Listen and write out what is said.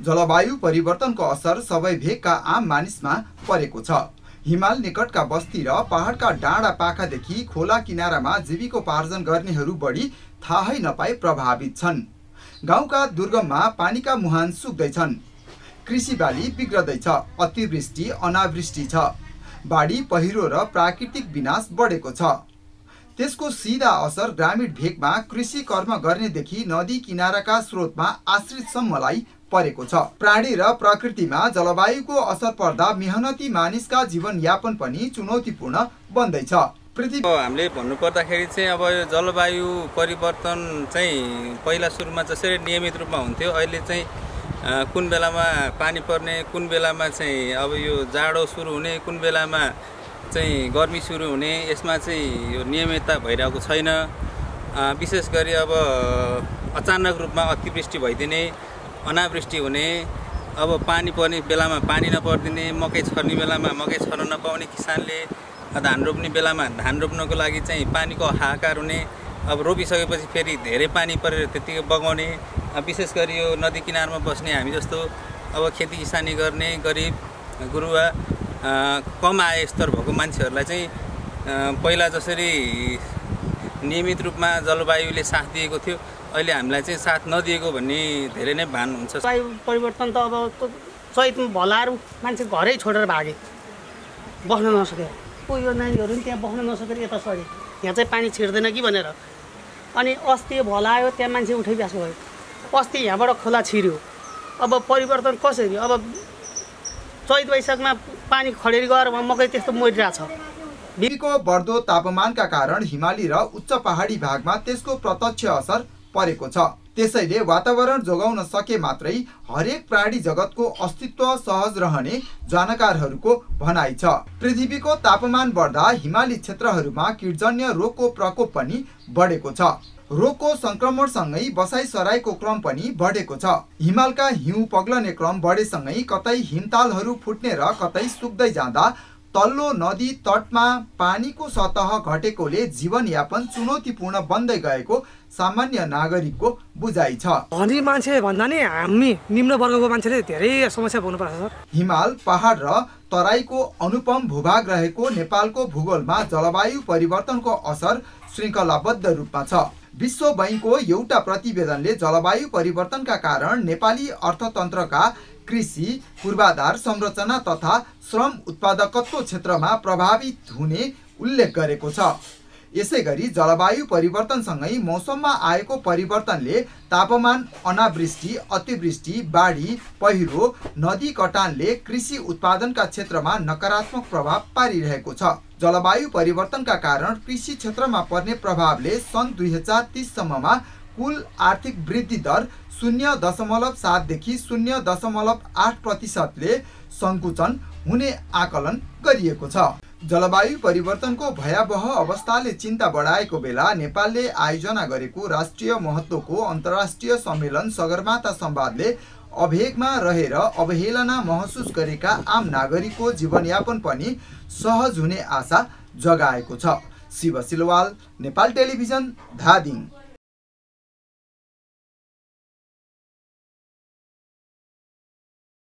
जलवायु परिवर्तनको असर सबै भेगका आम मानिसमा परेको छ। हिमाल निकटका बस्ती र पहाडका डाँडा पाखादेखि खोला किनारामा जीविकोपार्जन गर्नेहरू बढी थाहै नपाई प्रभावित छन्। गाउँका दुर्गममा पानीका मुहान सुक्दैछन्, कृषि बाली बिग्रदैछ, अतिवृष्टि अनावृष्टि छ, बाढी पहिरो र प्राकृतिक विनाश बढेको छ। त्यसको सीधा असर ग्रामीण भेगमा कृषि कर्म गर्नेदेखि नदी किनाराका स्रोतमा आश्रितसम्मलाई परेको छ। प्राणी र प्रकृतिमा जलवायुको असर पर्दा मेहनती मानिसका जीवनयापन पनि चुनौतीपूर्ण बन्दैछ। हामीले भन्नुपर्दाखेरि चाहिँ अब यो जलवायु परिवर्तन चाहिँ पहिला सुरुमा जसरी नियमित रूपमा हुन्थ्यो, अहिले चाहिँ कुन बेलामा पानी पर्ने, कुन बेलामा चाहिँ अब यो जाडो सुरु हुने, कुन बेलामा चाहिँ गर्मी सुरु हुने, यसमा चाहिँ यो नियमितता भइरहेको छैन। विशेष गरी अब अचानक रूपमा अतिवृष्टि भइदिने, अनावृष्टि हुने, अब पानी पर्ने बेलामा पानी नपर्दिने, मकै छर्ने बेलामा मकै छर्न नपाउने किसानले, धान रोप्ने बेलामा धान रोप्नको लागि चाहिँ पानीको हाहाकार हुने, अब रोपिसकेपछि फेरि धेरै पानी परेर त्यतिकै बगाउने। विशेष गरी यो नदी किनारमा बस्ने हामी जस्तो अब खेती किसानी गर्ने गरिब गुरुवा कम आय स्तर भएको मान्छेहरूलाई चाहिँ पहिला जसरी नियमित रूपमा जलवायुले साथ दिएको थियो, अहिले हामीलाई चाहिँ साथ नदिएको भन्ने धेरै नै भान हुन्छ। जलवायु परिवर्तन त अब चैतमा भलाहरू मान्छे घरै छोडेर भागे, बस्न नसके। यो नानीहरू पनि त्यहाँ बस्न नसकेर यता सरे, यहाँ चाहिँ पानी छिर्दैन कि भनेर। अनि अस्ति भला आयो, त्यहाँ मान्छे उठै ब्यास भयो। अस्ति यहाँबाट खोला छिर्यो। अब परिवर्तन कसरी? अब चैत वैशाखमा पानी खडेरी गएर मकै त्यस्तो मरिरहेछ। दिनको बढ्दो तापमानका कारण हिमाली र उच्च पहाडी भागमा त्यसको प्रत्यक्ष असर परेको छ। त्यसैले वातावरण जोगाउन सके मात्रै हरेक प्राणी जगतको अस्तित्व सहज रहने जानकारहरूको भनाइ छ। पृथ्वीको तापमान बढ्दा हिमाली क्षेत्रहरूमा कीटजन्य रोगको प्रकोप पनि बढेको छ। रोगको संक्रमणसँगै बसाइसराईको क्रम पनि बढेको छ। हिमालका हिउँ पग्लने क्रम बढेसँगै कतै हिमतालहरू फुट्ने र कतै सुक्दै जाँदा तल्लो नदी तटमा पानीको सतह घटेकोले जीवनयापन चुनौतीपूर्ण बन्दै गएको सामान्य नागरिकको बुझाइ छ। धनी मान्छे भन्दा नि हामी निम्न वर्गको मान्छेले धेरै समस्या भोग्नुपर्छ सर। हिमाल पहाड र तराईको अनुपम भूभाग रहेको नेपालको भूगोलमा जलवायु परिवर्तनको असर श्रृङ्खलाबद्ध रूपमा छ। विश्व बैंकको एउटा प्रतिवेदनले जलवायु परिवर्तनका कारण नेपाली अर्थतन्त्रका कृषि, पूर्वाधार संरचना तथा श्रम उत्पादकत्व क्षेत्रमा प्रभावित हुने उल्लेख गरेको छ। यसैगरी जलवायु परिवर्तनसँगै मौसममा आएको परिवर्तनले तापमान, अनावृष्टि, अतिवृष्टि, बाढी, पहिरो, नदी कटानले कृषि उत्पादनका क्षेत्रमा नकारात्मक प्रभाव पारिरहेको छ। जलवायु परिवर्तनका कारण कृषि क्षेत्रमा पर्ने प्रभावले सन् 2030 सम्ममा कुल आर्थिक वृद्धि दर 0.7 देखि 0.8% सङ्कुचन हुने आकलन गरिएको छ। जलवायु परिवर्तनको भयावह अवस्थाले चिन्ता बढाएको बेला नेपालले आयोजना गरेको राष्ट्रिय महत्त्वको अन्तर्राष्ट्रिय सम्मेलन सगरमाथा संवादले अभेगमा रहेर अवहेलना महसुस गरेका आम नागरिकको जीवनयापन पनि सहज हुने आशा जगाएको छ। शिव सिलवाल, नेपाल टेलिभिजन, धादिङ।